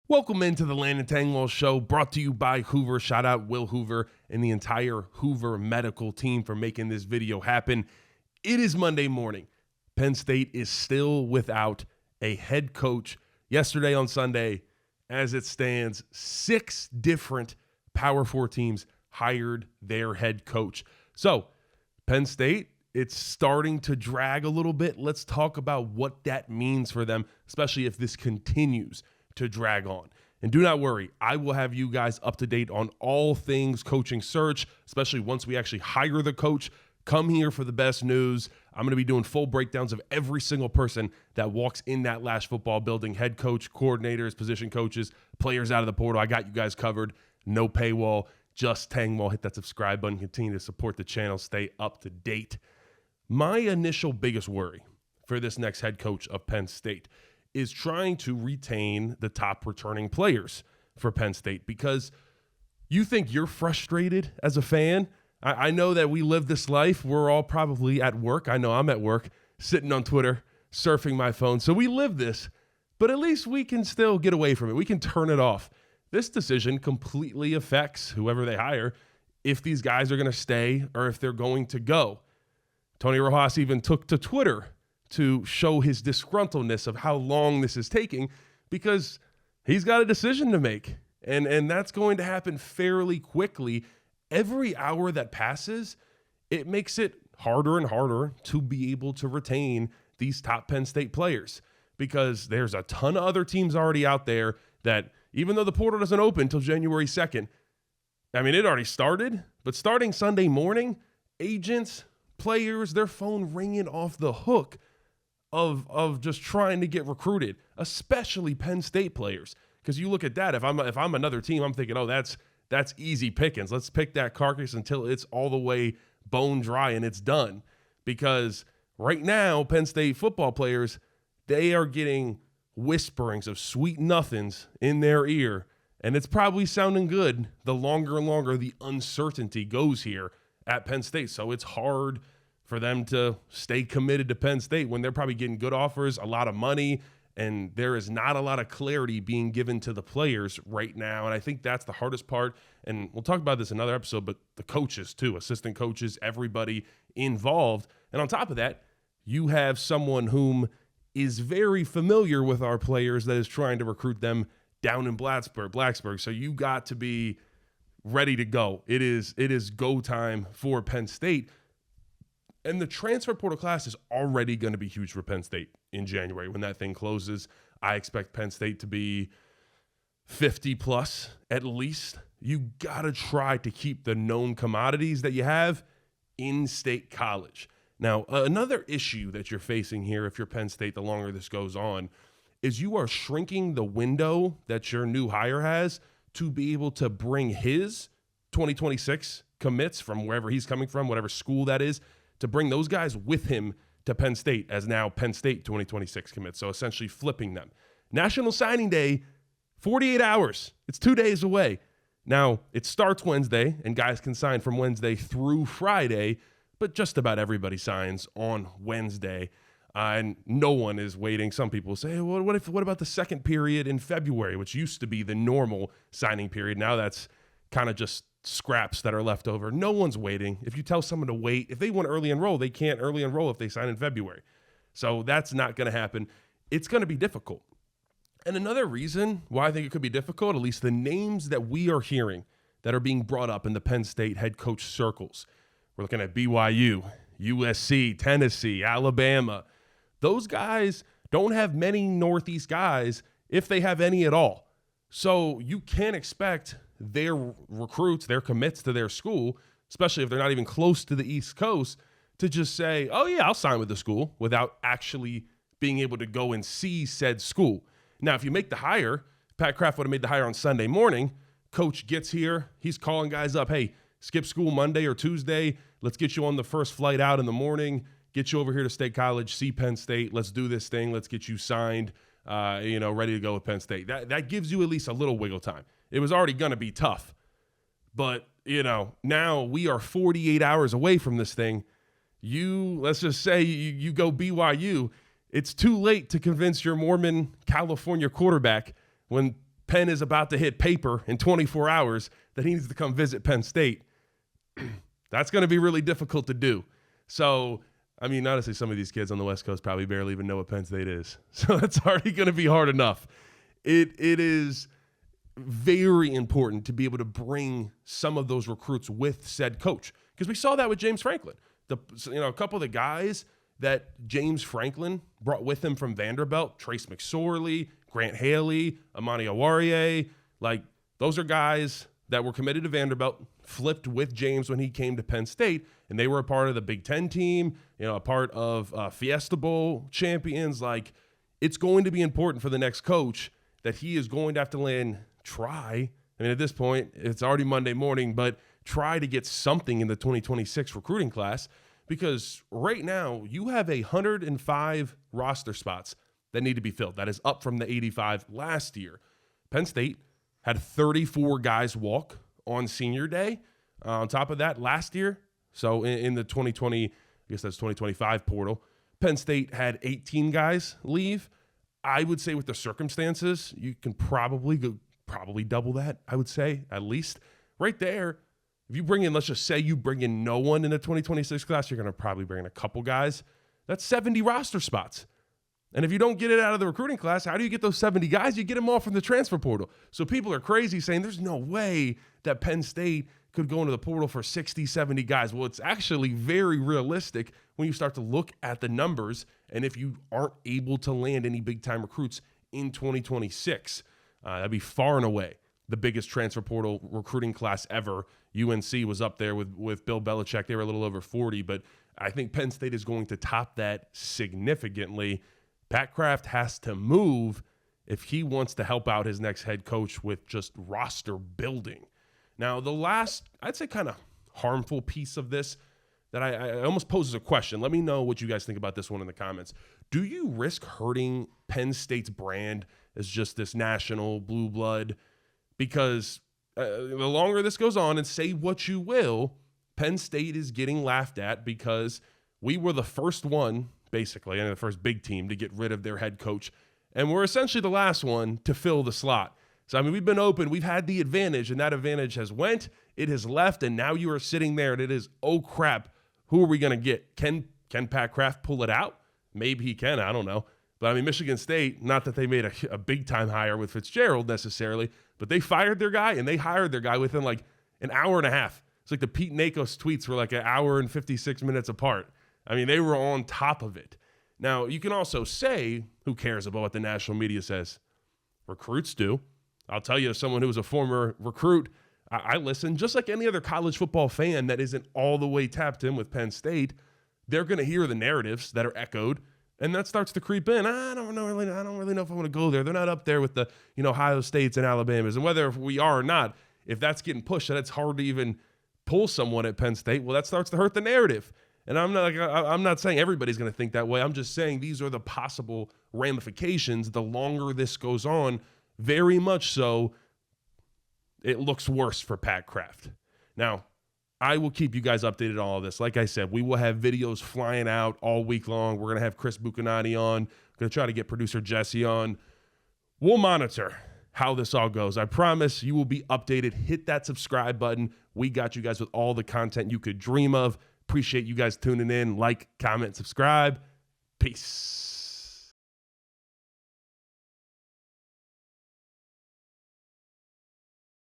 Welcome into the Landon Tengwall Show, brought to you by Hoover. Shout out Will Hoover and the entire Hoover medical team for making this video happen. It is Monday morning. Penn State is still without a head coach. Yesterday on Sunday, as it stands, 6 different Power 4 teams hired their head coach. So, Penn State, it's starting to drag a little bit. Let's talk about what that means for them, especially if this continues to drag on. And do not worry, I will have you guys up to date on all things coaching search, especially once we actually hire the coach. Come here for the best news. I'm going to be doing full breakdowns of every single person that walks in that Lash football building, head coach, coordinators, position coaches, players out of the portal. I got you guys covered. No paywall, just Tengwall. Hit that subscribe button. Continue to support the channel. Stay up to date. My initial biggest worry for this next head coach of Penn State is trying to retain the top returning players for Penn State, because you think you're frustrated as a fan. I know that we live this life. We're all probably at work. I know I'm at work, sitting on Twitter, surfing my phone. So we live this, but at least we can still get away from it. We can turn it off. This decision completely affects whoever they hire, if these guys are going to stay or if they're going to go. Tony Rojas even took to Twitter to show his disgruntledness of how long this is taking, because he's got a decision to make. And that's going to happen fairly quickly. Every hour that passes, it makes it harder and harder to be able to retain these top Penn State players, because there's a ton of other teams already out there that, even though the portal doesn't open until January 2nd, I mean, it already started, but starting Sunday morning, agents, players, their phone ringing off the hook of just trying to get recruited, especially Penn State players. Because you look at that, if I'm another team, I'm thinking, oh, that's easy pickings. Let's pick that carcass until it's all the way bone dry and it's done. Because right now, Penn State football players, they are getting whisperings of sweet nothings in their ear, and it's probably sounding good the longer and longer the uncertainty goes here at Penn State. So it's hard for them to stay committed to Penn State when they're probably getting good offers, a lot of money, and there is not a lot of clarity being given to the players right now. And I think that's the hardest part. And we'll talk about this in another episode, but the coaches too, assistant coaches, everybody involved. And on top of that, you have someone whom is very familiar with our players that is trying to recruit them down in Blacksburg. So you got to be ready to go. It is go time for Penn State. And the transfer portal class is already going to be huge for Penn State in January. When that thing closes, I expect Penn State to be 50 plus at least. You got to try to keep the known commodities that you have in state college. Now, another issue that you're facing here, if you're Penn State, the longer this goes on, is you are shrinking the window that your new hire has to be able to bring his 2026 commits from wherever he's coming from, whatever school that is, to bring those guys with him to Penn State as now Penn State 2026 commits. So essentially flipping them. National Signing Day, 48 hours. It's 2 days away. Now, it starts Wednesday, and guys can sign from Wednesday through Friday, but just about everybody signs on Wednesday. And no one is waiting. Some people say, hey, what about the second period in February, which used to be the normal signing period? Now that's kind of just scraps that are left over. No one's waiting. If you tell someone to wait, if they want early enroll, they can't early enroll if they sign in February. So that's not going to happen. It's going to be difficult. And another reason why I think it could be difficult, at least the names that we are hearing that are being brought up in the Penn State head coach circles. We're looking at BYU, USC, Tennessee, Alabama. Those guys don't have many Northeast guys, if they have any at all. So you can't expect their recruits, their commits to their school, especially if they're not even close to the East Coast, to just say, oh yeah, I'll sign with the school without actually being able to go and see said school. Now, if you make the hire, Pat Kraft would have made the hire on Sunday morning. Coach gets here. He's calling guys up. Hey, skip school Monday or Tuesday. Let's get you on the first flight out in the morning. Get you over here to State College, see Penn State. Let's do this thing. Let's get you signed, ready to go with Penn State. That gives you at least a little wiggle time. It was already going to be tough. But, now we are 48 hours away from this thing. Let's just say you go BYU. It's too late to convince your Mormon California quarterback when Penn is about to hit paper in 24 hours that he needs to come visit Penn State, that's going to be really difficult to do. So, I mean, honestly, some of these kids on the West Coast probably barely even know what Penn State is. So that's already going to be hard enough. It is very important to be able to bring some of those recruits with said coach, because we saw that with James Franklin. A couple of the guys that James Franklin brought with him from Vanderbilt, Trace McSorley, Grant Haley, Amani Awarie, like those are guys that were committed to Vanderbilt, flipped with James when he came to Penn State, and they were a part of the Big Ten team, a part of Fiesta Bowl champions. Like, it's going to be important for the next coach that he is going to have to try. I mean, at this point, it's already Monday morning, but try to get something in the 2026 recruiting class, because right now you have 105 roster spots that need to be filled. That is up from the 85 last year. Penn State had 34 guys walk on senior day. On top of that, last year, so in the 2020, I guess that's 2025 portal, Penn State had 18 guys leave. I would say with the circumstances, you can probably double that, I would say, at least. Right there, if you bring in, let's just say you bring in no one in the 2026 class, you're going to probably bring in a couple guys. That's 70 roster spots. And if you don't get it out of the recruiting class, how do you get those 70 guys? You get them all from the transfer portal. So people are crazy saying there's no way that Penn State could go into the portal for 60, 70 guys. Well, it's actually very realistic when you start to look at the numbers, and if you aren't able to land any big-time recruits in 2026. That'd be far and away the biggest transfer portal recruiting class ever. UNC was up there with Bill Belichick. They were a little over 40, but I think Penn State is going to top that significantly. Pat Kraft has to move if he wants to help out his next head coach with just roster building. Now, the last, I'd say, kind of harmful piece of this that I almost poses a question. Let me know what you guys think about this one in the comments. Do you risk hurting Penn State's brand as just this national blue blood? Because the longer this goes on, and say what you will, Penn State is getting laughed at because we were the first one, basically, and the first big team to get rid of their head coach. And we're essentially the last one to fill the slot. So, I mean, we've been open. We've had the advantage, and that advantage has went. It has left, and now you are sitting there, and it is, oh, crap, who are we going to get? Can Pat Kraft pull it out? Maybe he can. I don't know. But, I mean, Michigan State, not that they made a big-time hire with Fitzgerald necessarily, but they fired their guy, and they hired their guy within, like, an hour and a half. It's like the Pete Nakos tweets were like an hour and 56 minutes apart. I mean, they were on top of it. Now, you can also say, who cares about what the national media says? Recruits do. I'll tell you, as someone who was a former recruit, I listen. Just like any other college football fan that isn't all the way tapped in with Penn State, they're going to hear the narratives that are echoed, and that starts to creep in. I don't really know if I want to go there. They're not up there with the Ohio States and Alabamas, and whether we are or not, if that's getting pushed, that it's hard to even pull someone at Penn State. Well, that starts to hurt the narrative. And I'm not saying everybody's going to think that way. I'm just saying these are the possible ramifications. The longer this goes on, very much so, it looks worse for Pat Kraft. Now, I will keep you guys updated on all this. Like I said, we will have videos flying out all week long. We're going to have Chris Buchanani on. Going to try to get producer Jesse on. We'll monitor how this all goes. I promise you will be updated. Hit that subscribe button. We got you guys with all the content you could dream of. Appreciate you guys tuning in. Like, comment, subscribe. Peace.